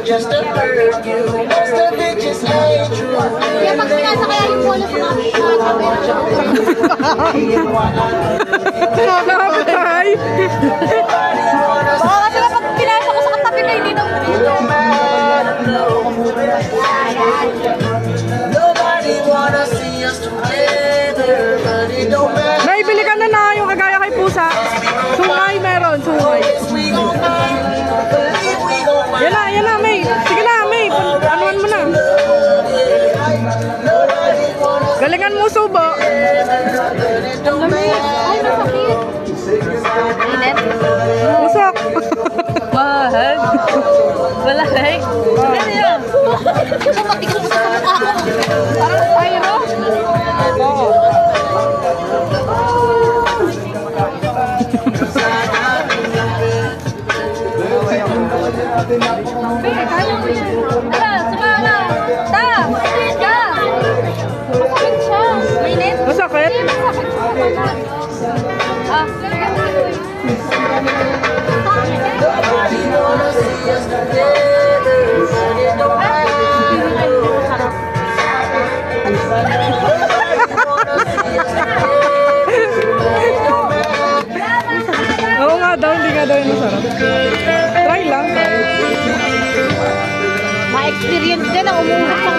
Just to hurt you, most of it just ain't true. Kaya pag pinasa kaya yung polo sa mga Nakakapatay. Oo, kasi kapag pinasa ko sa katabi ko, hindi na Nobody wanna see us together, but it don't matter. Naibili ka na yung kagaya kay Pusa. Sungay meron, sungay. We gon' fight, believe we gon' fight. Yan na, May. Sige na, May. Anuan mo na. Galingan mo, subo. Ay, masakit. Init. Usok. Mahal. Balahig. Ano yan? Matigas sa mukha ko. Parang pyro. Oo. Kaya mo yan. Tara, sumama. Ta! Ta! Masakit siya. Mainit? Masakit? Masakit siya. Ah, Nobody wanna see us together, but it don't Oo nga daw, hindi nga daw yung masarap. Try lang. ma-experience din ang umulot ng